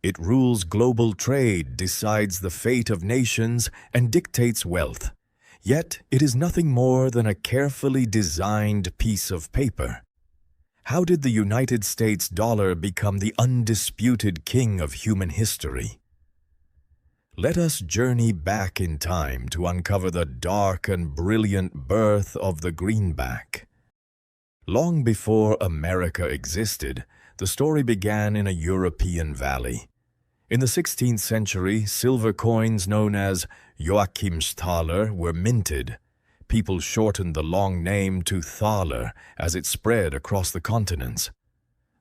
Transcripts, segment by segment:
It rules global trade, decides the fate of nations, and dictates wealth. Yet it is nothing more than a carefully designed piece of paper. How did the United States dollar become the undisputed king of human history? Let us journey back in time to uncover the dark and brilliant birth of the greenback. Long before America existed, the story began in a European valley. In the 16th century, silver coins known as Thaler were minted. People shortened the long name to Thaler as it spread across the continents.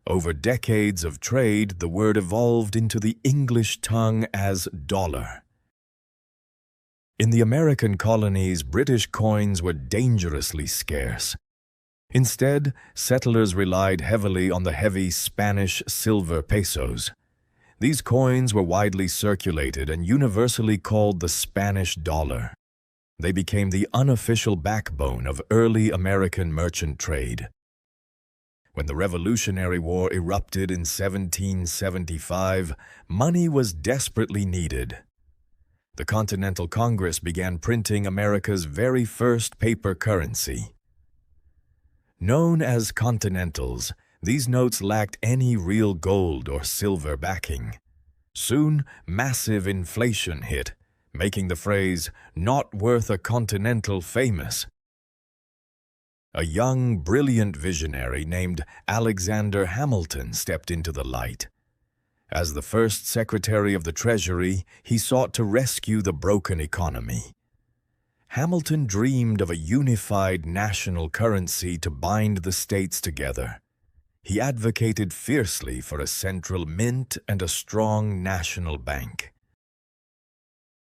Over decades of trade, the word evolved into the English tongue as dollar. In the American colonies, British coins were dangerously scarce. Instead, settlers relied heavily on the heavy Spanish silver pesos. These coins were widely circulated and universally called the Spanish dollar. They became the unofficial backbone of early American merchant trade. When the Revolutionary War erupted in 1775, money was desperately needed. The Continental Congress began printing America's very first paper currency. Known as Continentals, these notes lacked any real gold or silver backing. Soon, massive inflation hit, making the phrase, "not worth a continental," famous. A young, brilliant visionary named Alexander Hamilton stepped into the light. As the first Secretary of the Treasury, he sought to rescue the broken economy. Hamilton dreamed of a unified national currency to bind the states together. He advocated fiercely for a central mint and a strong national bank.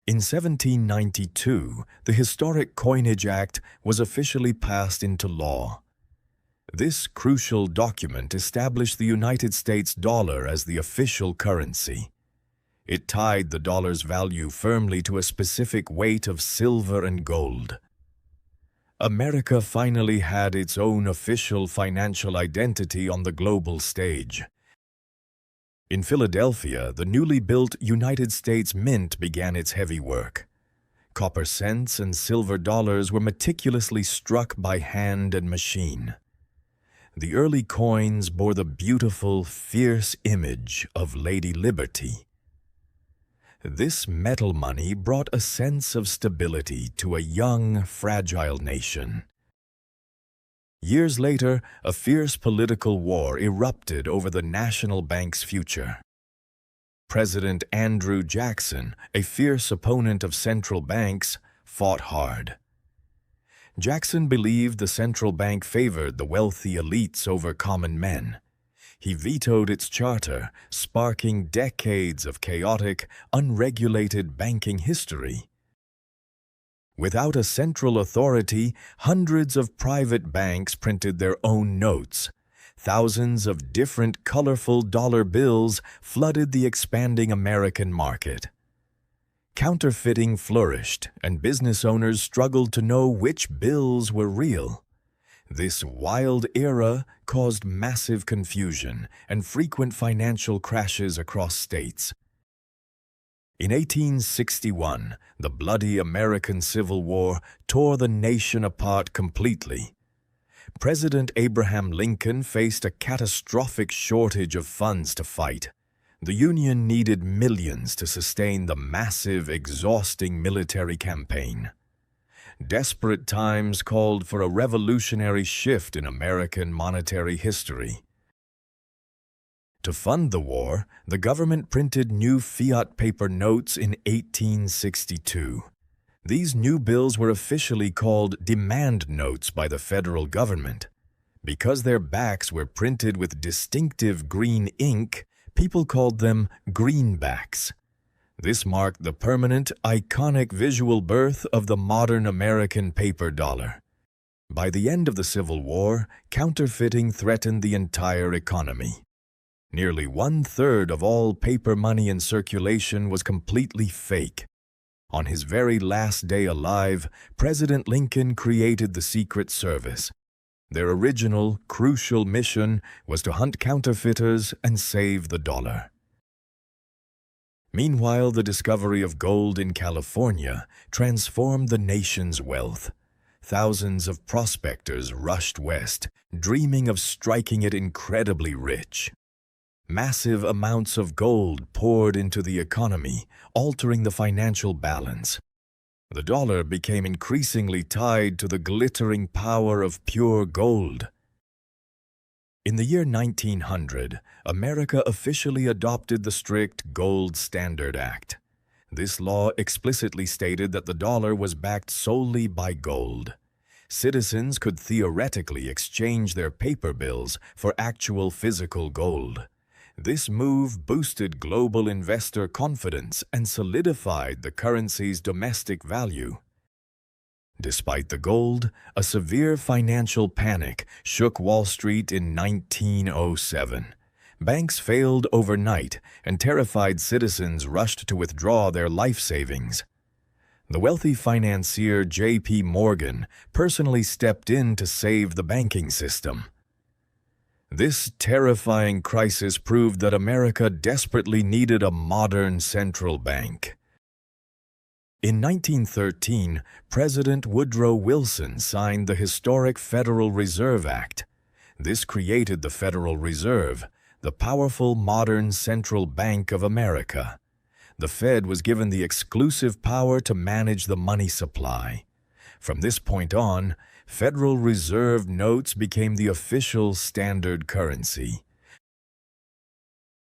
In 1792, the historic Coinage Act was officially passed into law. This crucial document established the United States dollar as the official currency. It tied the dollar's value firmly to a specific weight of silver and gold. America finally had its own official financial identity on the global stage. In Philadelphia, the newly built United States Mint began its heavy work. Copper cents and silver dollars were meticulously struck by hand and machine. The early coins bore the beautiful, fierce image of Lady Liberty. This metal money brought a sense of stability to a young, fragile nation. Years later, a fierce political war erupted over the national bank's future. President Andrew Jackson, a fierce opponent of central banks, fought hard. Jackson believed the central bank favored the wealthy elites over common men. He vetoed its charter, sparking decades of chaotic, unregulated banking history. Without a central authority, hundreds of private banks printed their own notes. Thousands of different colorful dollar bills flooded the expanding American market. Counterfeiting flourished, and business owners struggled to know which bills were real. This wild era caused massive confusion and frequent financial crashes across states. In 1861, the bloody American Civil War tore the nation apart completely. President Abraham Lincoln faced a catastrophic shortage of funds to fight. The Union needed millions to sustain the massive, exhausting military campaign. Desperate times called for a revolutionary shift in American monetary history. To fund the war, the government printed new fiat paper notes in 1862. These new bills were officially called demand notes by the federal government. Because their backs were printed with distinctive green ink, people called them greenbacks. This marked the permanent, iconic visual birth of the modern American paper dollar. By the end of the Civil War, counterfeiting threatened the entire economy. Nearly 1/3 of all paper money in circulation was completely fake. On his very last day alive, President Lincoln created the Secret Service. Their original, crucial mission was to hunt counterfeiters and save the dollar. Meanwhile, the discovery of gold in California transformed the nation's wealth. Thousands of prospectors rushed west, dreaming of striking it incredibly rich. Massive amounts of gold poured into the economy, altering the financial balance. The dollar became increasingly tied to the glittering power of pure gold. In the year 1900, America officially adopted the strict Gold Standard Act. This law explicitly stated that the dollar was backed solely by gold. Citizens could theoretically exchange their paper bills for actual physical gold. This move boosted global investor confidence and solidified the currency's domestic value. Despite the gold, a severe financial panic shook Wall Street in 1907. Banks failed overnight, and terrified citizens rushed to withdraw their life savings. The wealthy financier J.P. Morgan personally stepped in to save the banking system. This terrifying crisis proved that America desperately needed a modern central bank. In 1913, President Woodrow Wilson signed the historic Federal Reserve Act. This created the Federal Reserve, the powerful modern central bank of America. The Fed was given the exclusive power to manage the money supply. From this point on, Federal Reserve notes became the official standard currency.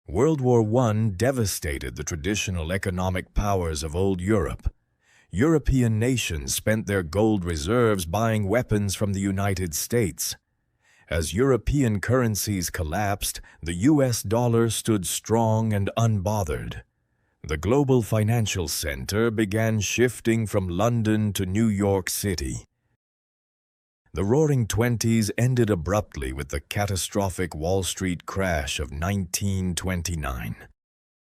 World War I devastated the traditional economic powers of old Europe. European nations spent their gold reserves buying weapons from the United States. As European currencies collapsed, the US dollar stood strong and unbothered. The global financial center began shifting from London to New York City. The Roaring Twenties ended abruptly with the catastrophic Wall Street crash of 1929.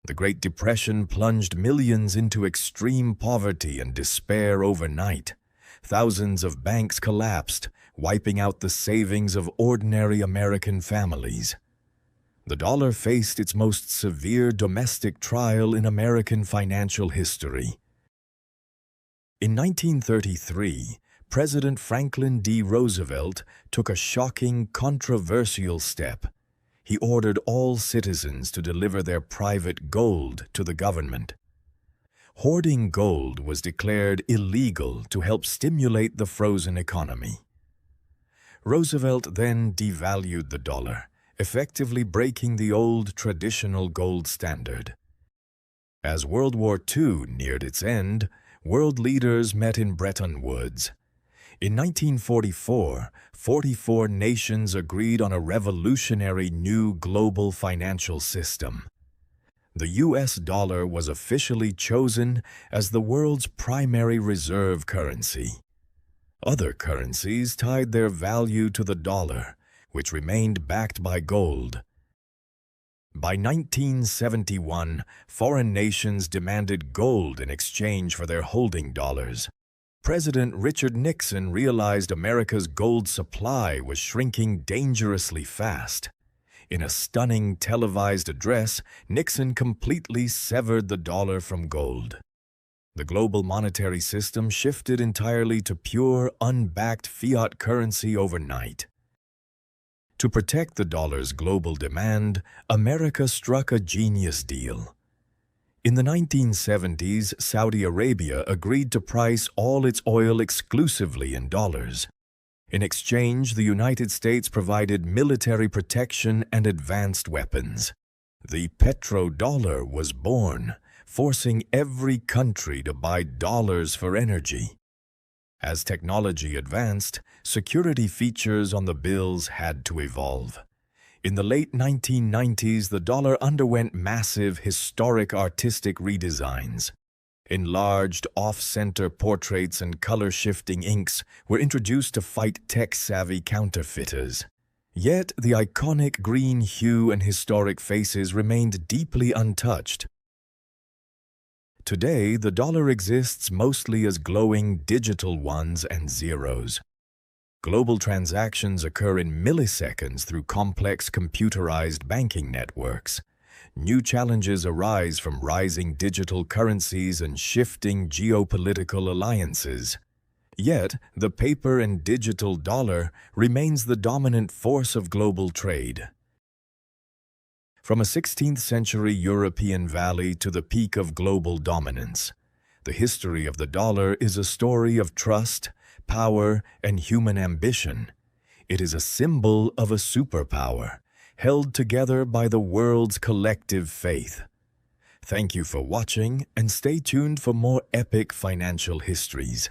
The Great Depression plunged millions into extreme poverty and despair overnight. Thousands of banks collapsed, wiping out the savings of ordinary American families. The dollar faced its most severe domestic trial in American financial history. In 1933, President Franklin D. Roosevelt took a shocking, controversial step. He ordered all citizens to deliver their private gold to the government. Hoarding gold was declared illegal to help stimulate the frozen economy. Roosevelt then devalued the dollar, effectively breaking the old traditional gold standard. As World War II neared its end, world leaders met in Bretton Woods. In 1944, 44 nations agreed on a revolutionary new global financial system. The US dollar was officially chosen as the world's primary reserve currency. Other currencies tied their value to the dollar, which remained backed by gold. By 1971, foreign nations demanded gold in exchange for their holding dollars. President Richard Nixon realized America's gold supply was shrinking dangerously fast. In a stunning televised address, Nixon completely severed the dollar from gold. The global monetary system shifted entirely to pure, unbacked fiat currency overnight. To protect the dollar's global demand, America struck a genius deal. In the 1970s, Saudi Arabia agreed to price all its oil exclusively in dollars. In exchange, the United States provided military protection and advanced weapons. The petrodollar was born, forcing every country to buy dollars for energy. As technology advanced, security features on the bills had to evolve. In the late 1990s, the dollar underwent massive, historic artistic redesigns. Enlarged, off-center portraits and color-shifting inks were introduced to fight tech-savvy counterfeiters. Yet, the iconic green hue and historic faces remained deeply untouched. Today, the dollar exists mostly as glowing digital ones and zeros. Global transactions occur in milliseconds through complex computerized banking networks. New challenges arise from rising digital currencies and shifting geopolitical alliances. Yet, the paper and digital dollar remains the dominant force of global trade. From a 16th century European valley to the peak of global dominance, the history of the dollar is a story of trust, power, and human ambition. It is a symbol of a superpower, held together by the world's collective faith. Thank you for watching, and stay tuned for more epic financial histories.